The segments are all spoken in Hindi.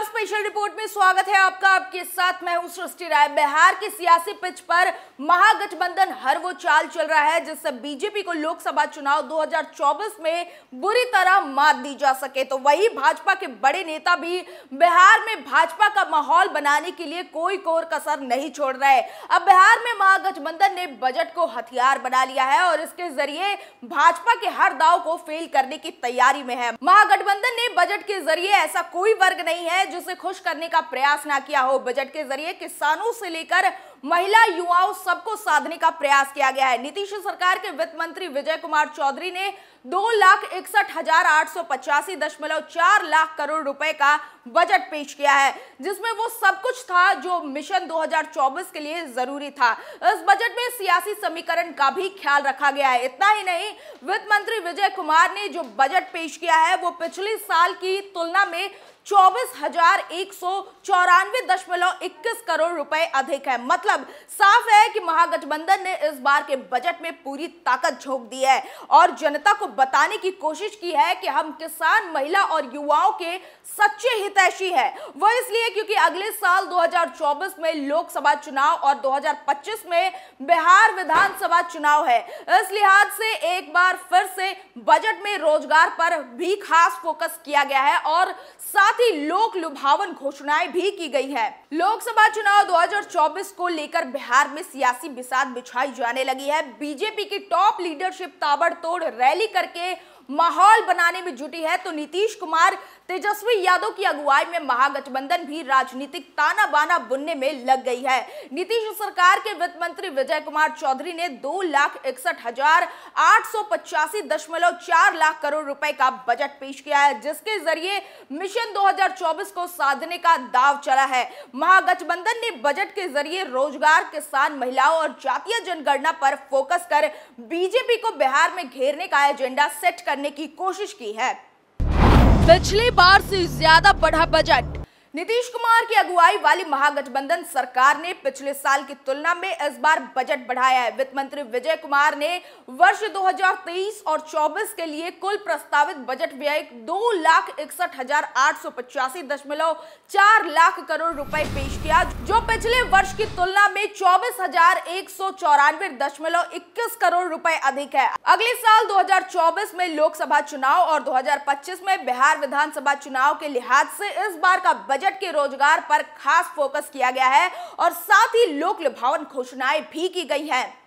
बिहार स्पेशल रिपोर्ट में स्वागत है आपका। आपके साथ मैं हूं सृष्टि राय। बिहार की सियासी पिच पर महागठबंधन हर वो चाल चल रहा है जिससे बीजेपी को लोकसभा चुनाव 2024 में बुरी तरह मात दी जा सके। तो वही भाजपा के बड़े नेता भी बिहार में भाजपा का माहौल बनाने के लिए कोई कोर कसर नहीं छोड़ रहे। अब बिहार में महागठबंधन ने बजट को हथियार बना लिया है और इसके जरिए भाजपा के हर दाव को फेल करने की तैयारी में है। महागठबंधन ने बजट के जरिए ऐसा कोई वर्ग नहीं है जिसे खुश करने का प्रयास ना किया हो। बजट के जरिए किसानों से लेकर महिला युवाओं सबको साधने का प्रयास किया गया है। नीतीश सरकार के वित्त मंत्री विजय कुमार चौधरी ने 2,61,885.4 लाख करोड़ रुपए का बजट पेश किया है, जिसमें वो सब कुछ था जो मिशन 2024 के लिए जरूरी था। इस बजट में सियासी समीकरण का भी ख्याल रखा गया है। इतना ही नहीं, वित्त मंत्री विजय कुमार ने जो बजट पेश किया है वो पिछले साल की तुलना में 24,194.21 करोड़ रुपए अधिक है। मतलब साफ है कि महागठबंधन ने इस बार के बजट में पूरी ताकत झोंक दी है और जनता को बताने की कोशिश की है कि हम किसान, महिला और युवाओं के सच्चे हितैषी हैं। वो इसलिए क्योंकि अगले साल 2024 में लोकसभा चुनाव और 2025 में बिहार विधानसभा चुनाव है। इस लिहाज से एक बार फिर से बजट में रोजगार पर भी खास फोकस किया गया है और साथ ही लोक लुभावन घोषणाएं भी की गई है। लोकसभा चुनाव 2024 को लेकर बिहार में सियासी बिसात बिछाई जाने लगी है। बीजेपी की टॉप लीडरशिप ताबड़तोड़ रैली करके माहौल बनाने में जुटी है, तो नीतीश कुमार, तेजस्वी यादव की अगुवाई में महागठबंधन भी राजनीतिक ताना बाना बुनने में लग गई है। नीतीश सरकार के वित्त मंत्री विजय कुमार चौधरी ने 2,61,885.4 लाख करोड़ रुपए का बजट पेश किया है, जिसके जरिए मिशन 2024 को साधने का दाव चला है। महागठबंधन ने बजट के जरिए रोजगार, किसान, महिलाओं और जातीय जनगणना पर फोकस कर बीजेपी को बिहार में घेरने का एजेंडा सेट करने की कोशिश की है। पिछली बार से ज्यादा बढ़ा बजट। नीतीश कुमार की अगुवाई वाली महागठबंधन सरकार ने पिछले साल की तुलना में इस बार बजट बढ़ाया है। वित्त मंत्री विजय कुमार ने वर्ष 2023 और 24 के लिए कुल प्रस्तावित बजट व्यय 2,61,885.4 लाख करोड़ रुपए पेश किया, जो पिछले वर्ष की तुलना में 24,194.21 करोड़ रुपए अधिक है। अगले साल 2024 में लोकसभा चुनाव और 2025 में बिहार विधानसभा चुनाव के लिहाज से इस बार का बजट के रोजगार पर खास फोकस किया गया है और साथ ही लोक लुभावन घोषणाएं भी की गई हैं।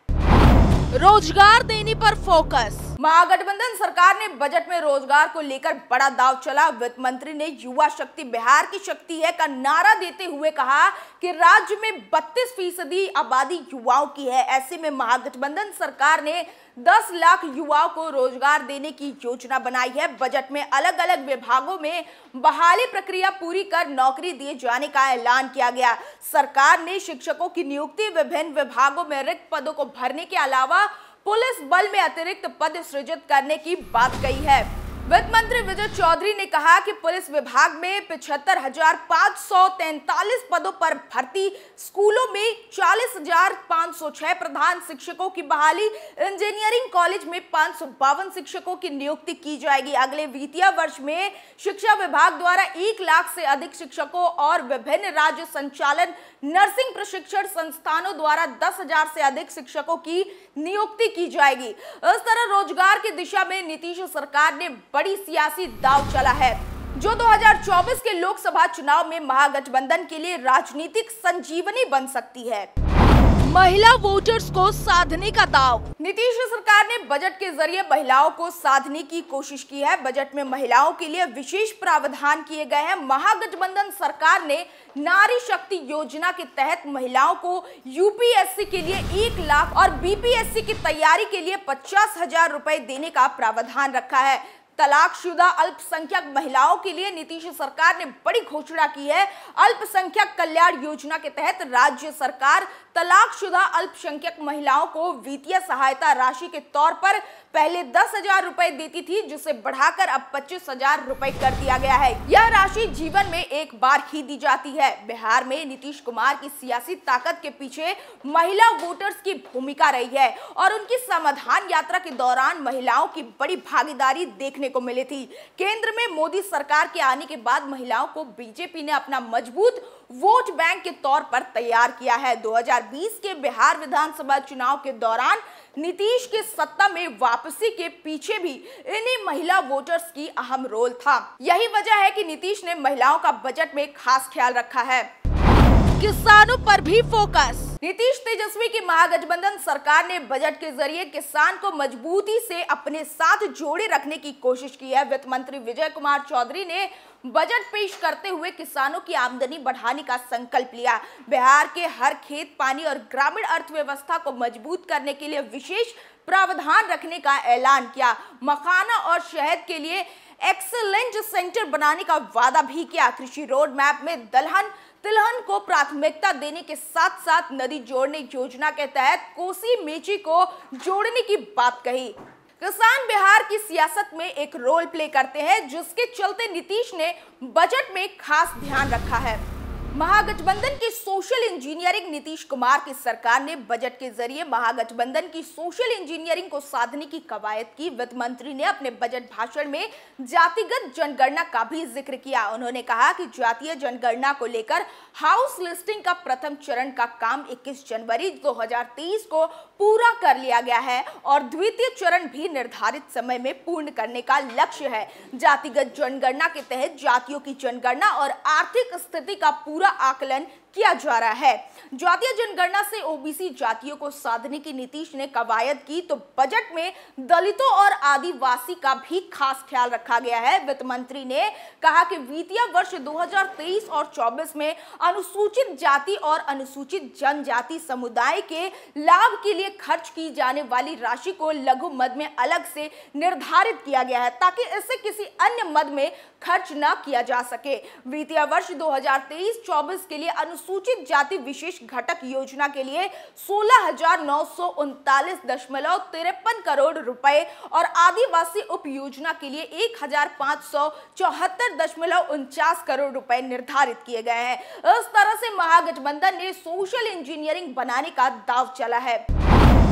रोजगार देने पर फोकस। महागठबंधन सरकार ने बजट में रोजगार को लेकर बड़ा दांव चला। वित्त मंत्री ने युवा शक्ति बिहार की शक्ति है का नारा देते हुए कहा कि राज्य में 32% आबादी युवाओं की है। ऐसे में महागठबंधन सरकार ने 10 लाख युवाओं को रोजगार देने की योजना बनाई है। बजट में अलग अलग विभागों में बहाली प्रक्रिया पूरी कर नौकरी दिए जाने का ऐलान किया गया। सरकार ने शिक्षकों की नियुक्ति, विभिन्न विभागों में रिक्त पदों को भरने के अलावा पुलिस बल में अतिरिक्त पद सृजित करने की बात कही है। वित्त मंत्री विजय चौधरी ने कहा कि पुलिस विभाग में 75,543 पदों पर भर्ती, स्कूलों में 40,506 प्रधान शिक्षकों की बहाली, इंजीनियरिंग कॉलेज में 552 शिक्षकों की नियुक्ति की जाएगी। अगले वित्तीय वर्ष में शिक्षा विभाग द्वारा 1 लाख से अधिक शिक्षकों और विभिन्न राज्य संचालन नर्सिंग प्रशिक्षण संस्थानों द्वारा 10,000 से अधिक शिक्षकों की नियुक्ति की जाएगी। इस तरह रोजगार की दिशा में नीतीश सरकार ने बड़ी सियासी दांव चला है, जो 2024 के लोकसभा चुनाव में महागठबंधन के लिए राजनीतिक संजीवनी बन सकती है। महिला वोटर्स को साधने का दाव। नीतीश सरकार ने बजट के जरिए महिलाओं को साधने की कोशिश की है। बजट में महिलाओं के लिए विशेष प्रावधान किए गए हैं। महागठबंधन सरकार ने नारी शक्ति योजना के तहत महिलाओं को यूपीएससी के लिए 1 लाख और बीपीएससी की तैयारी के लिए 50,000 रुपए देने का प्रावधान रखा है। तलाकशुदा अल्पसंख्यक महिलाओं के लिए नीतीश सरकार ने बड़ी घोषणा की है। अल्पसंख्यक कल्याण योजना के तहत राज्य सरकार तलाकशुदा अल्पसंख्यक महिलाओं को वित्तीय सहायता राशि के तौर पर पहले 10,000 रुपए देती थी, जिसे बढ़ाकर अब 25,000 रुपए कर दिया गया है। यह राशि जीवन में एक बार ही दी जाती है। बिहार में नीतीश कुमार की सियासी ताकत के पीछे महिला वोटर्स की भूमिका रही है और उनकी समाधान यात्रा के दौरान महिलाओं की बड़ी भागीदारी देखने को मिली थी। केंद्र में मोदी सरकार के आने के बाद महिलाओं को बीजेपी ने अपना मजबूत वोट बैंक के तौर पर तैयार किया है। 2020 के बिहार विधानसभा चुनाव के दौरान नीतीश के सत्ता में वापसी के पीछे भी इन्हीं महिला वोटर्स की अहम रोल था। यही वजह है कि नीतीश ने महिलाओं का बजट में खास ख्याल रखा है। किसानों पर भी फोकस। नीतीश तेजस्वी की महागठबंधन सरकार ने बजट के जरिए किसान को मजबूती से अपने साथ जोड़े रखने की कोशिश की है। वित्त मंत्री विजय कुमार चौधरी ने बजट पेश करते हुए किसानों की आमदनी बढ़ाने का संकल्प लिया। बिहार के हर खेत पानी और ग्रामीण अर्थव्यवस्था को मजबूत करने के लिए विशेष प्रावधान रखने का ऐलान किया। मखाना और शहद के लिए एक्सीलेंस सेंटर बनाने का वादा भी किया। कृषि रोड मैप में दलहन तिलहन को प्राथमिकता देने के साथ साथ नदी जोड़ने योजना के तहत कोसी मेची को जोड़ने की बात कही। किसान बिहार की सियासत में एक रोल प्ले करते हैं, जिसके चलते नीतीश ने बजट में खास ध्यान रखा है। महागठबंधन की सोशल इंजीनियरिंग। नीतीश कुमार की सरकार ने बजट के जरिए महागठबंधन की सोशल इंजीनियरिंग को साधने की कवायद की। वित्त मंत्री ने अपने बजट भाषण में जातिगत जनगणना का भी जिक्र किया। उन्होंने कहा कि जातीय जनगणना को लेकर हाउस लिस्टिंग का प्रथम चरण का काम 21 जनवरी 2023 को पूरा कर लिया गया है और द्वितीय चरण भी निर्धारित समय में पूर्ण करने का लक्ष्य है। जातिगत जनगणना के तहत जातियों की जनगणना और आर्थिक स्थिति का पूरा आकलन किया जा रहा है। जातीय जनगणना से ओबीसी जातियों को साधने की नीतीश ने कवायद की, तो बजट में दलितों और आदिवासी का भी खास ख्याल रखा गया है। वित्त मंत्री ने कहा कि वित्तीय वर्ष 2023 और 24 में अनुसूचित जाति और अनुसूचित जनजाति समुदाय के लाभ के लिए खर्च की जाने वाली राशि को लघु मद में अलग से निर्धारित किया गया है, ताकि इसे किसी अन्य मद में खर्च न किया जा सके। वित्तीय वर्ष 2023-24 के लिए अनुसूचित जाति विशेष घटक योजना के लिए 16,939.53 करोड़ रुपए और आदिवासी उप योजना के लिए 1,574.49 करोड़ रुपए निर्धारित किए गए हैं। इस तरह से महागठबंधन ने सोशल इंजीनियरिंग बनाने का दांव चला है।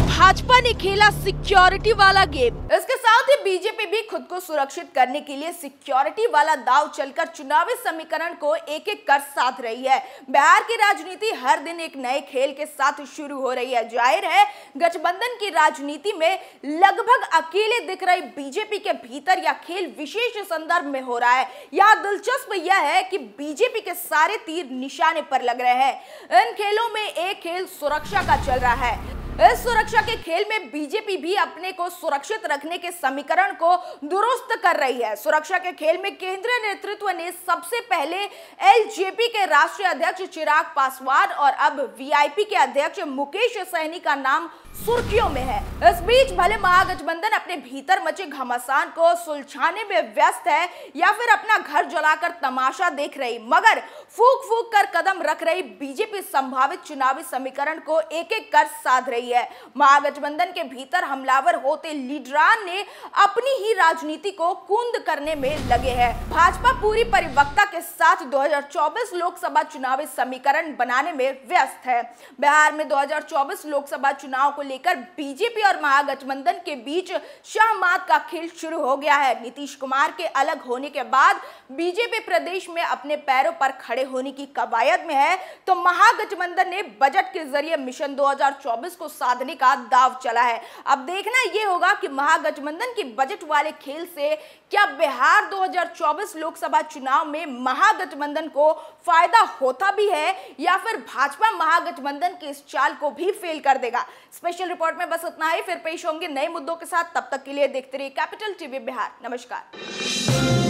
भाजपा ने खेला सिक्योरिटी वाला गेम। इसके साथ ही बीजेपी भी खुद को सुरक्षित करने के लिए सिक्योरिटी वाला दांव चलकर चुनावी समीकरण को एक एक कर साध रही है। बिहार की राजनीति हर दिन एक नए खेल के साथ शुरू हो रही है। जाहिर है गठबंधन की राजनीति में लगभग अकेले दिख रही बीजेपी के भीतर यह खेल विशेष संदर्भ में हो रहा है। यहाँ दिलचस्प यह है कि बीजेपी के सारे तीर निशाने पर लग रहे हैं। इन खेलों में एक खेल सुरक्षा का चल रहा है। इस सुरक्षा के खेल में बीजेपी भी अपने को सुरक्षित रखने के समीकरण को दुरुस्त कर रही है। सुरक्षा के खेल में केंद्रीय नेतृत्व ने सबसे पहले एलजेपी के राष्ट्रीय अध्यक्ष चिराग पासवान और अब वीआईपी के अध्यक्ष मुकेश सहनी का नाम सुर्खियों में है। इस बीच भले महागठबंधन अपने भीतर मचे घमासान को सुलझाने में व्यस्त है या फिर अपना घर जलाकर तमाशा देख रही, मगर फूक फूक कर कदम रख रही बीजेपी संभावित चुनावी समीकरण को एक एक कर साध रही है। महागठबंधन के भीतर हमलावर होते लीडरान ने अपनी ही राजनीति को कुंद करने में लगे हैं। भाजपा पूरी परिपक्वता के साथ 2024 लोकसभा चुनावी समीकरण बनाने में व्यस्त है। बिहार में 2024 लोकसभा चुनाव को लेकर बीजेपी और महागठबंधन के बीच शाहमात का खेल शुरू हो गया है। नीतीश कुमार के अलग होने के बाद बीजेपी प्रदेश में अपने पैरों पर खड़े होने की कवायद में है, तो महागठबंधन ने बजट के जरिए मिशन 2024 को साधने का दांव चला है। अब देखना यह होगा कि महागठबंधन की बजट वाले खेल से क्या बिहार 2024 लोकसभा चुनाव में महागठबंधन को फायदा होता भी है या फिर भाजपा महागठबंधन के इस चाल को भी फेल कर देगा। स्पेशल रिपोर्ट में बस इतना ही, फिर पेश होंगे नए मुद्दों के साथ। तब तक के लिए देखते रहिए कैपिटल टीवी बिहार। नमस्कार।